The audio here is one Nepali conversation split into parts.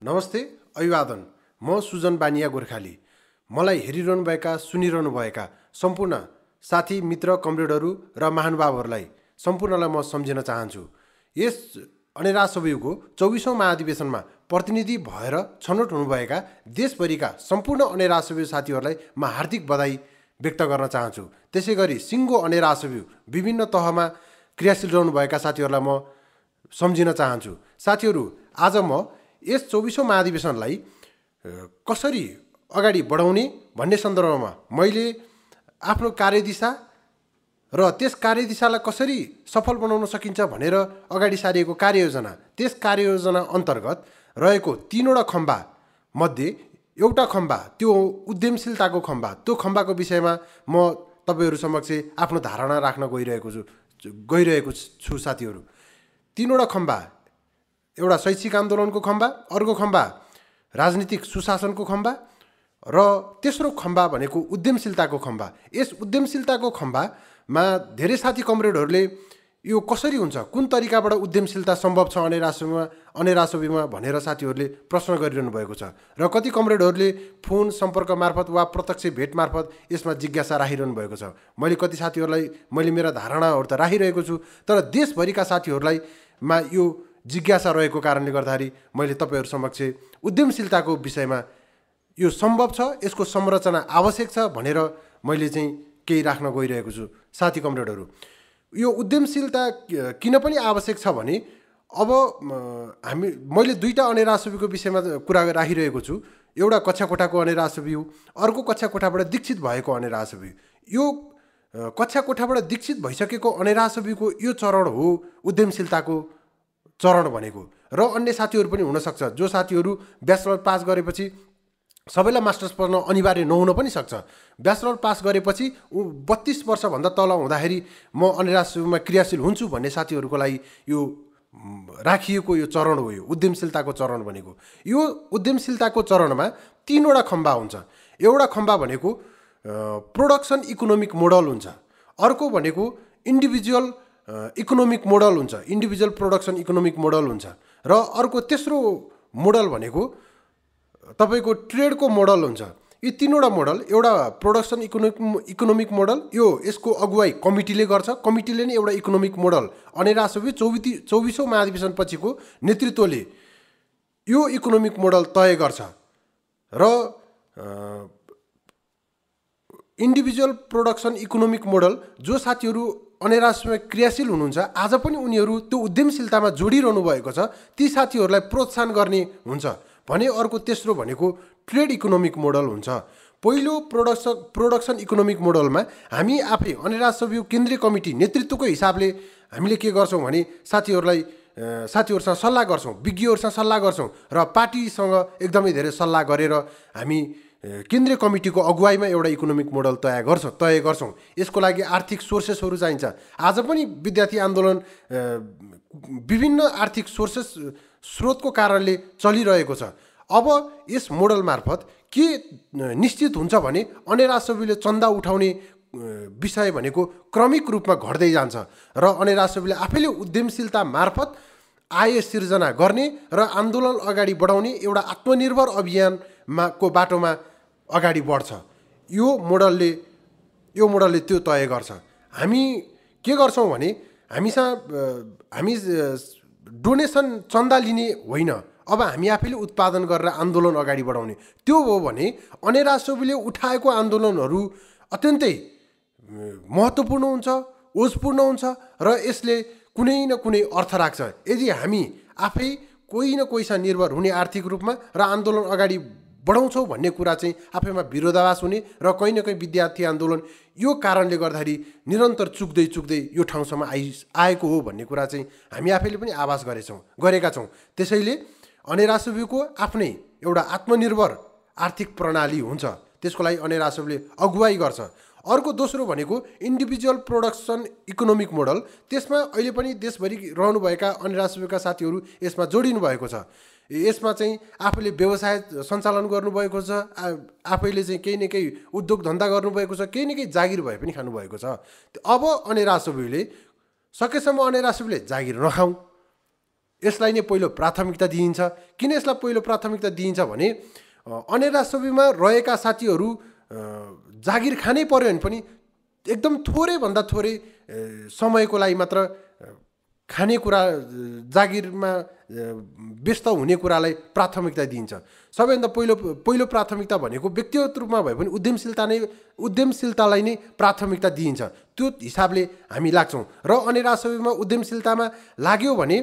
नमस्ते, अभिवादन। म सुजन बानिया गोर्खाली। मलाई हेरिरहनुभएका सुनिरहनुभएका सम्पूर्ण साथी मित्र कमरेडहरू र महानुभावहरूलाई सम्पूर्णलाई म सम्झिन चाहन्छु। यस अनेरा सभ्युको 24औं महाधिवेशनमा प्रतिनिधि भएर छनौट हुनुभएका देशभरिका सम्पूर्ण अनेरा सभ्यु साथीहरूलाई म हार्दिक बधाई व्यक्त गर्न चाहन्छु। त्यसै गरी सिङ्गो अनेरा सभ्यु विभिन्न तहमा क्रियाशील रहनुभएका साथीहरूलाई म सम्झिन चाहन्छु। साथीहरू, आज म यस 24औं महाधिवेशनलाई कसरी अगाडि बढाउने भन्ने सन्दर्भमा मैले आफ्नो कार्यदिशा र त्यस कार्यदिशालाई कसरी सफल बनाउन सकिन्छ भनेर अगाडि सारिएको कार्ययोजना, त्यस कार्ययोजना अन्तर्गत रहेको 3वटा खम्बा मध्ये एउटा खम्बा, त्यो उद्यमशीलताको खम्बा, त्यो खम्बाको विषयमा म तपाईहरू समक्ष आफ्नो धारणा राख्न गइरहेको छु साथीहरू। 3वटा खम्बा, एउटा शैक्षिक आन्दोलनको खम्बा, अर्को खम्बा राजनीतिक सुशासनको खम्बा र तेस्रो खम्बा भनेको उद्यमशीलताको खम्बा। यस उद्यमशीलताको खम्बामा धेरै साथी कमरेडहरूले यो कसरी हुन्छ, कुन तरिकाबाट उद्यमशीलता सम्भव छ अनेरा सभ्युमा भनेर साथीहरूले प्रश्न गरिरहनु भएको छ र कति कमरेडहरूले फोन सम्पर्क मार्फत वा प्रत्यक्ष भेट मार्फत यसमा जिज्ञासा राखिरहनु भएको छ। मैले कति साथीहरूलाई मेरा धारणाहरू त राखिरहेको छु, तर देशभरिका साथीहरूलाई यो जिज्ञासा रहेको कारणले गर्दाखेरि मैले तपाईहरू समक्ष उद्यमशीलताको विषयमा यो सम्भव छ, यसको संरचना आवश्यक छ भनेर मैले चाहिँ केही राख्न गइरहेको छु। साथी कमरेडहरू, यो उद्यमशीलता किन पनि आवश्यक छ भने अब मैले 2टा अनेरा सभ्युको विषयमा कुरा राखिरहेको छु। एउटा कक्षा कोठाको अनेरा सभ्यु, अर्को कक्षा कोठाबाट दीक्षित भएको अनेरा सभ्यु। यो कक्षा कोठाबाट दीक्षित भइसकेको अनेरा सभ्युको यो चरण हो उद्यमशीलताको चरण भनेको। र अन्य साथीहरू पनि हुनसक्छ, जो साथीहरू ब्याचलर पास गरेपछि सबैलाई मास्टर्स पढ्न अनिवार्य नहुन पनि सक्छ। ब्याचलर पास गरेपछि 32 वर्षभन्दा तल हुँदाखेरि म अनेरा सभ्युमा क्रियाशील हुन्छु भन्ने साथीहरूको लागि यो राखिएको यो चरण हो, यो उद्यमशीलताको चरण भनेको। यो उद्यमशीलताको चरणमा 3वटा खम्बा हुन्छ। एउटा खम्बा भनेको प्रोडक्सन इकोनोमिक मोडल हुन्छ, अर्को भनेको इन्डिभिजुअल इकोनोमिक मोडल हुन्छ, इन्डिभिजुअल प्रोडक्सन इकोनोमिक मोडल हुन्छ, र अर्को तेस्रो मोडल भनेको तपाईँको ट्रेडको मोडल हुन्छ। यी 3वटा मोडल, एउटा प्रोडक्सन इकोनोमिक मोडल, यसको अगुवाई कमिटीले गर्छ। कमिटीले नै एउटा इकोनोमिक मोडल अनेरा सभ्यु 24औं महाधिवेशन पछिको नेतृत्वले यो इकोनोमिक मोडल तय गर्छ। र इन्डिभिजुअल प्रोडक्सन इकोनोमिक मोडल जो साथीहरू अनेरा सभ्युमा क्रियाशील हुनुहुन्छ, आज पनि उनीहरू त्यो उद्यमशीलतामा जोडिरहनु भएको छ, ती साथीहरूलाई प्रोत्साहन गर्ने हुन्छ भने अर्को तेस्रो भनेको ट्रेड इकोनोमिक मोडल हुन्छ। पहिलो प्रोडक्सन इकोनोमिक मोडलमा हामी आफै अनेरा सभ्यु केन्द्रीय कमिटी नेतृत्वको हिसाबले हामीले के गर्छौँ भने साथीहरूसँग सल्लाह गर्छौँ, विज्ञहरूसँग सल्लाह गर्छौँ र पार्टीसँग एकदमै धेरै सल्लाह गरेर हामी केन्द्रीय कमिटीको अगुवाईमा एउटा इकोनोमिक मोडल तय गर्छौँ। यसको लागि आर्थिक सोर्सेसहरू चाहिन्छ। आज पनि विद्यार्थी आन्दोलन विभिन्न आर्थिक स्रोतको कारणले चलिरहेको छ। अब यस मोडल मार्फत के निश्चित हुन्छ भने अनेरा सभ्युले चन्दा उठाउने विषय भनेको क्रमिक रूपमा घट्दै जान्छ र अनेरा सभ्युले आफैले उद्यमशीलता मार्फत आय सिर्जना गर्ने र आन्दोलन अगाडि बढाउने एउटा आत्मनिर्भर अभियानको बाटोमा अगाडि बढ्छ। यो मोडलले त्यो तय गर्छ। हामी के गर्छौँ भने हामी डोनेसन चन्दा लिने होइन, अब हामी आफैले उत्पादन गरेर आन्दोलन अगाडि बढाउने। त्यो हो भने अनेरा सभ्युले उठाएको आन्दोलनहरू अत्यन्तै महत्त्वपूर्ण हुन्छ, ओजपूर्ण हुन्छ र यसले कुनै न कुनै अर्थ राख्छ। यदि हामी आफै कोही न कोहीसँग निर्भर हुने आर्थिक रूपमा र आन्दोलन अगाडि बढाउँछौँ भन्ने कुरा चाहिँ आफैमा विरोधाभास हुने र कहीँ न कहीँ विद्यार्थी आन्दोलन यो कारणले गर्दाखेरि निरन्तर चुक्दै यो ठाउँसम्म आएको हो भन्ने कुरा चाहिँ हामी आफैले पनि आभास गरेका छौँ। त्यसैले अनेरा सभ्युको आफ्नै एउटा आत्मनिर्भर आर्थिक प्रणाली हुन्छ, त्यसको लागि अनेरा सभ्युले अगुवाई गर्छ। अर्को दोस्रो भनेको इन्डिभिजुअल प्रोडक्सन इकोनोमिक मोडल। त्यसमा अहिले पनि देशभरि रहनुभएका अनेरा सभ्युका साथीहरू यसमा जोडिनु भएको छ। यसमा चाहिँ आफूले व्यवसाय सञ्चालन गर्नुभएको छ, आफैले चाहिँ केही न केही उद्योग धन्दा गर्नुभएको छ, केही न केही जागिर भए पनि खानुभएको छ। अब अनेरा सभ्युले सकेसम्म अनेरा सभ्युले जागिर नखाउँ, यसलाई नै पहिलो प्राथमिकता दिइन्छ। किन यसलाई पहिलो प्राथमिकता दिइन्छ भने अन्य राजसभ्यमा रहेका साथीहरू जागिर खानै पर्यो भने पनि एकदम थोरैभन्दा थोरै समयको लागि मात्र खानेकुरा जागिरमा व्यस्त हुने कुरालाई प्राथमिकता दिइन्छ। सबैभन्दा पहिलो प्राथमिकता भनेको व्यक्तिगत रूपमा भए पनि उद्यमशीलतालाई नै प्राथमिकता दिइन्छ। त्यो हिसाबले हामी लाग्छौँ र अन्य राजसभ्यमा उद्यमशीलतामा लाग्यो भने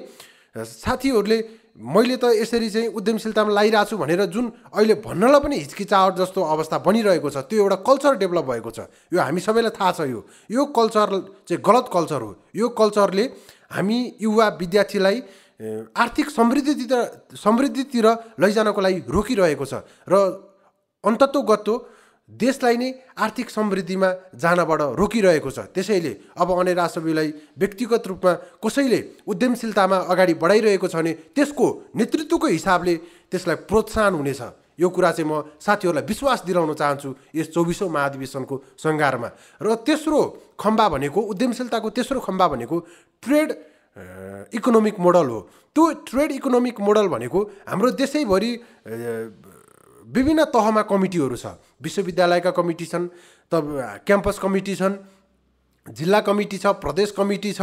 साथीहरूले मैले त यसरी चाहिँ उद्यमशीलतामा लागिरहेको छु भनेर जुन अहिले भन्नलाई पनि हिचकिचाहट जस्तो अवस्था बनिरहेको छ, त्यो एउटा कल्चर डेभलप भएको छ। यो हामी सबैलाई थाहा छ। यो कल्चर चाहिँ गलत कल्चर हो। यो कल्चरले हामी युवा विद्यार्थीलाई आर्थिक समृद्धितिर लैजानको लागि रोकिरहेको छ र अन्ततोगत्तो देशलाई नै आर्थिक समृद्धिमा जानबाट रोकिरहेको छ। त्यसैले अब अन्य राजसभ्यलाई व्यक्तिगत रूपमा कसैले उद्यमशीलतामा अगाडि बढाइरहेको छ भने त्यसको नेतृत्वको हिसाबले त्यसलाई प्रोत्साहन हुनेछ। यो कुरा चाहिँ म साथीहरूलाई विश्वास दिलाउन चाहन्छु यस 24औं महाधिवेशनको सङ्घारमा। र तेस्रो खम्बा भनेको उद्यमशीलताको तेस्रो खम्बा भनेको ट्रेड इकोनोमिक मोडल हो। त्यो ट्रेड इकोनोमिक मोडल भनेको हाम्रो देशैभरि विभिन्न तहमा कमिटीहरू छ। विश्वविद्यालयका कमिटी छन्, क्याम्पस कमिटी छन्, जिल्ला कमिटी छ, प्रदेश कमिटी छ,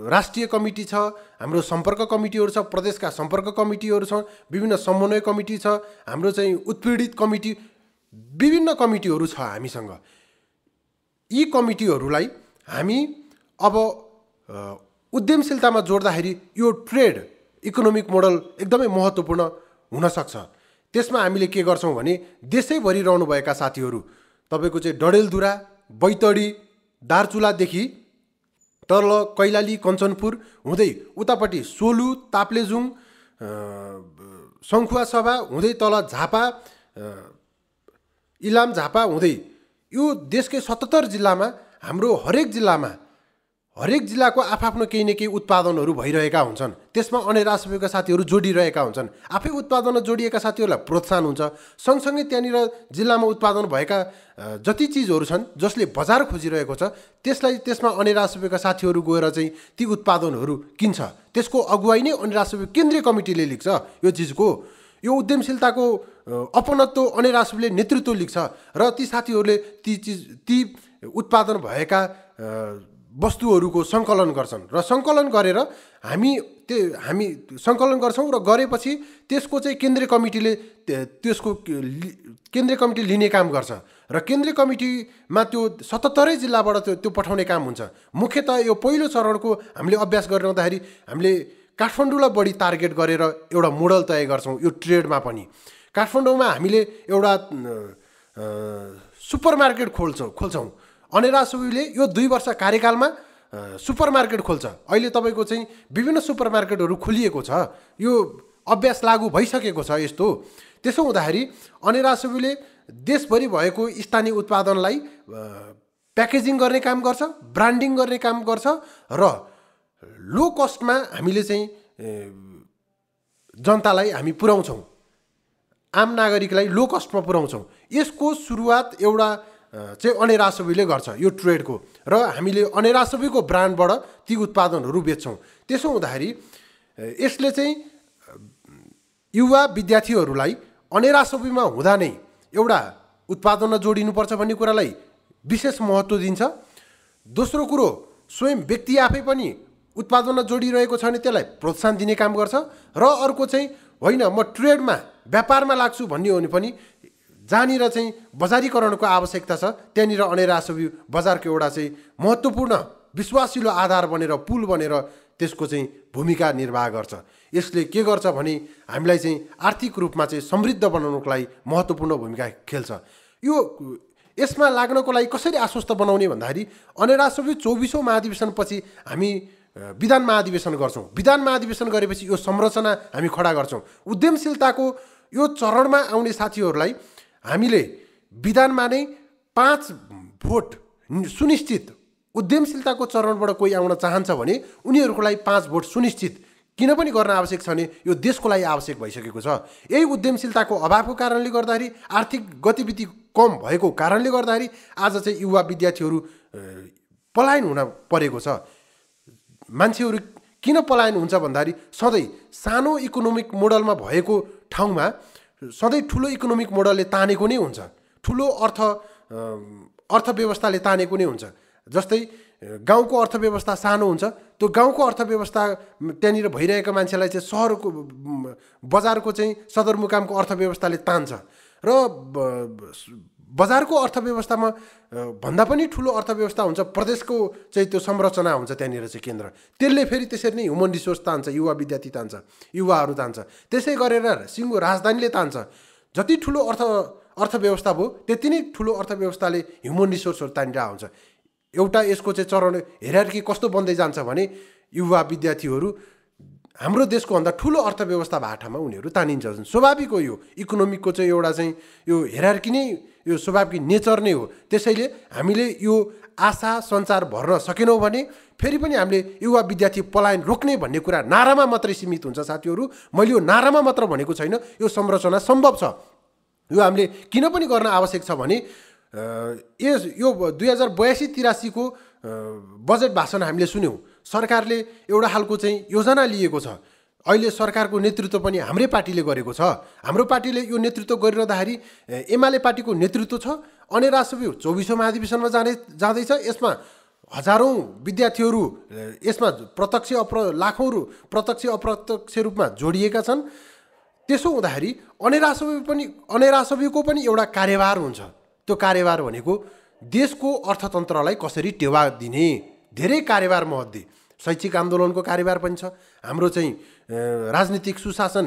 राष्ट्रिय कमिटी छ, हाम्रो सम्पर्क कमिटीहरू छ, प्रदेशका सम्पर्क कमिटीहरू छ, विभिन्न समन्वय कमिटी छ, हाम्रो चाहिँ उत्पीडित कमिटी, विभिन्न कमिटीहरू छ हामीसँग। यी कमिटीहरूलाई हामी अब उद्यमशीलतामा जोड्दाखेरि यो ट्रेड इकोनोमिक मोडल एकदमै महत्त्वपूर्ण हुनसक्छ। त्यसमा हामीले के गर्छौँ भने देशैभरि रहनुभएका साथीहरू तपाईँको चाहिँ डडेलधुरा, बैतडी, दार्चुलादेखि तल कैलाली, कञ्चनपुर हुँदै उतापट्टि सोलु, ताप्लेजुङ, सङ्खुवासभा हुँदै तल झापा, इलाम झापा हुँदै यो देशकै 77 जिल्लामा हाम्रो हरेक जिल्लाको आफ्नो केही न केही उत्पादनहरू भइरहेका हुन्छन्। त्यसमा अन्य राजसभ्यका साथीहरू जोडिरहेका हुन्छन्। आफै उत्पादनमा जोडिएका साथीहरूलाई प्रोत्साहन हुन्छ। सँगसँगै त्यहाँनिर जिल्लामा उत्पादन भएका जति चिजहरू छन् जसले बजार खोजिरहेको छ त्यसमा अन्य राजसभ्यका साथीहरू गएर चाहिँ ती उत्पादनहरू किन्छ। त्यसको अगुवाई नै अन्य राजसभ्य केन्द्रीय कमिटीले लिन्छ। यो चिजको यो उद्यमशीलताको अपनत्व अन्य राजसभ्यले नेतृत्व लिन्छ र ती साथीहरूले ती उत्पादन भएका वस्तुहरूको सङ्कलन गर्छन् र सङ्कलन गरेर हामी सङ्कलन गर्छौँ र गरेपछि त्यसको चाहिँ केन्द्रीय कमिटीले लिने काम गर्छ र केन्द्रीय कमिटीमा त्यो 77 जिल्लाबाट त्यो पठाउने काम हुन्छ। मुख्यतः यो पहिलो चरणको हामीले अभ्यास गरिरहँदाखेरि हामीले काठमाडौँलाई बढी टार्गेट गरेर एउटा मोडल तय गर्छौँ। यो ट्रेडमा पनि काठमाडौँमा हामीले एउटा सुपर मार्केट खोल्छौँ। अन्य राजसभ्यले यो 2 वर्ष कार्यकालमा सुपर मार्केट खोल्छ। अहिले तपाईँको चाहिँ विभिन्न सुपर मार्केटहरू खोलिएको छ। यो अभ्यास लागू भइसकेको छ। यस्तो त्यसो हुँदाखेरि अन्य राजसभ्यले देशभरि भएको स्थानीय उत्पादनलाई प्याकेजिङ गर्ने काम गर्छ, ब्रान्डिङ गर्ने काम गर्छ र लो कस्टमा हामीले चाहिँ जनतालाई हामी पुर्याउँछौँ, आम नागरिकलाई लो कस्टमा पुर्याउँछौँ। यसको सुरुवात एउटा चाहिँ अन्य राजसभ्यले गर्छ यो ट्रेडको र हामीले अन्य राजसभ्यको ब्रान्डबाट ती उत्पादनहरू बेच्छौँ। त्यसो हुँदाखेरि यसले चाहिँ युवा विद्यार्थीहरूलाई अन्य राजसभ्यमा हुँदा नै एउटा उत्पादनमा जोडिनुपर्छ भन्ने कुरालाई विशेष महत्त्व दिन्छ। दोस्रो कुरो, स्वयं व्यक्ति आफै पनि उत्पादनमा जोडिरहेको छ भने त्यसलाई प्रोत्साहन दिने काम गर्छ र अर्को चाहिँ होइन म ट्रेडमा व्यापारमा लाग्छु भन्ने हो भने पनि जहाँनिर चाहिँ बजारीकरणको आवश्यकता छ त्यहाँनिर अन्य राजसभ्य बजारको एउटा चाहिँ महत्त्वपूर्ण विश्वासिलो आधार बनेर पुल बनेर त्यसको चाहिँ भूमिका निर्वाह गर्छ। यसले के गर्छ भने हामीलाई चाहिँ आर्थिक रूपमा चाहिँ समृद्ध बनाउनको लागि महत्त्वपूर्ण भूमिका खेल्छ। यसमा लाग्नको लागि कसरी आश्वस्त बनाउने भन्दाखेरि अन्य राजसभ्य 24औं महाधिवेशनपछि हामी विधान महाधिवेशन गर्छौँ। विधान महाधिवेशन गरेपछि यो संरचना हामी खडा गर्छौँ। उद्यमशीलताको यो चरणमा आउने साथीहरूलाई हामीले विधानमा नै 5 भोट सुनिश्चित, उद्यमशीलताको चरणबाट कोही आउन चाहन्छ भने उनीहरूको लागि 5 भोट सुनिश्चित किन पनि गर्न आवश्यक छ भने यो देशको लागि आवश्यक भइसकेको छ। यही उद्यमशीलताको अभावको कारणले गर्दाखेरि, आर्थिक गतिविधि कम भएको कारणले गर्दाखेरि आज चाहिँ युवा विद्यार्थीहरू पलायन हुन परेको छ। मान्छेहरू किन पलायन हुन्छ भन्दाखेरि सधैँ सानो इकोनोमिक मोडलमा भएको ठाउँमा सधैँ ठुलो इकोनोमिक मोडलले तानेको नै हुन्छ, ठुलो अर्थव्यवस्थाले तानेको नै हुन्छ। जस्तै गाउँको अर्थव्यवस्था सानो हुन्छ, त्यो गाउँको अर्थव्यवस्था त्यहाँनिर भइरहेका मान्छेलाई चाहिँ सहरको बजारको चाहिँ सदरमुकामको अर्थव्यवस्थाले तान्छ र बजारको अर्थव्यवस्थामा भन्दा पनि ठुलो अर्थव्यवस्था हुन्छ प्रदेशको चाहिँ त्यो संरचना हुन्छ त्यहाँनिर चाहिँ केन्द्र, त्यसले फेरि त्यसरी नै ह्युमन रिसोर्स तान्छ, युवा विद्यार्थी तान्छ, युवाहरू तान्छ, त्यसै गरेर सिङ्गो राजधानीले तान्छ। जति ठुलो अर्थव्यवस्था भयो त्यति नै ठुलो अर्थव्यवस्थाले ह्युमन रिसोर्सहरू तानिरहेको हुन्छ। एउटा यसको चाहिँ चरण हेरार्की कस्तो बन्दै जान्छ भने युवा विद्यार्थीहरू हाम्रो देशको भन्दा ठुलो अर्थव्यवस्था भएको ठाउँमा उनीहरू तानिन्छ। स्वाभाविक हो, यो इकोनोमिकको चाहिँ एउटा चाहिँ यो हेरार्की नै यो स्वाभाविक नेचर नै हो। त्यसैले हामीले यो आशा सञ्चार भर्न सकेनौँ भने फेरि पनि हामीले युवा विद्यार्थी पलायन रोक्ने भन्ने कुरा नारामा मात्रै सीमित हुन्छ साथीहरू। मैले यो नारामा मात्र भनेको छैन, यो संरचना सम्भव छ। यो हामीले किन पनि गर्न आवश्यक छ भने यो 2082-83 को बजेट भाषण हामीले सुन्यौँ, सरकारले एउटा खालको चाहिँ योजना लिएको छ। अहिले सरकारको नेतृत्व पनि हाम्रै पार्टीले गरेको छ। हाम्रो पार्टीले यो नेतृत्व गरिरहँदाखेरि एमाले पार्टीको नेतृत्व छ। अनेरासुबी 24औं महाधिवेशनमा जाँदैछ। यसमा हजारौँ विद्यार्थीहरू यसमा लाखौँ प्रत्यक्ष अप्रत्यक्ष रूपमा जोडिएका छन्। त्यसो हुँदाखेरि अनेरासुबीको पनि एउटा कार्यभार हुन्छ। त्यो कार्यभार भनेको देशको अर्थतन्त्रलाई कसरी टेवा दिने, धेरै कार्यभार मध्ये शैक्षिक आन्दोलनको कार्यभार पनि छ। हाम्रो चाहिँ राजनीतिक सुशासन,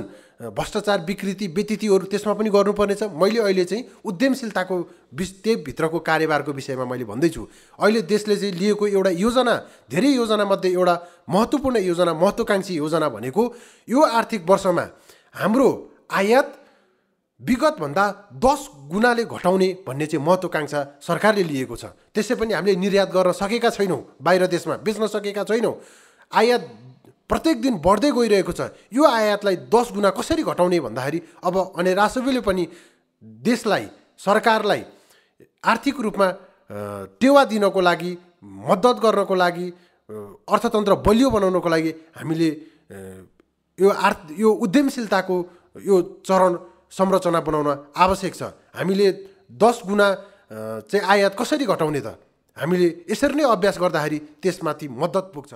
भ्रष्टाचार, विकृति, व्यतिथिहरू त्यसमा पनि गर्नुपर्नेछ। मैले अहिले चाहिँ उद्यमशीलताको त्यहीभित्रको कार्यभारको विषयमा मैले भन्दैछु। अहिले देशले चाहिँ लिएको एउटा योजना, धेरै योजनामध्ये एउटा महत्त्वपूर्ण योजना, महत्त्वाकांक्षी योजना भनेको यो आर्थिक वर्षमा हाम्रो आयात विगतभन्दा 10 गुणाले घटाउने भन्ने चाहिँ महत्त्वाकांक्षा सरकारले लिएको छ। त्यसै पनि हामीले निर्यात गर्न सकेका छैनौँ, बाहिर देशमा बेच्न सकेका छैनौँ। आयात प्रत्येक दिन बढ्दै गइरहेको छ। यो आयातलाई 10 गुणा कसरी घटाउने भन्दाखेरि अब अनेरासुबीले पनि देशलाई, सरकारलाई आर्थिक रूपमा टेवा दिनको लागि, मद्दत गर्नको लागि, अर्थतन्त्र बलियो बनाउनको लागि हामीले यो उद्यमशीलताको यो चरण संरचना बनाउन आवश्यक छ। हामीले 10 गुणा चाहिँ आयात कसरी घटाउने त हामीले यसरी नै अभ्यास गर्दाखेरि त्यसमाथि मद्दत पुग्छ।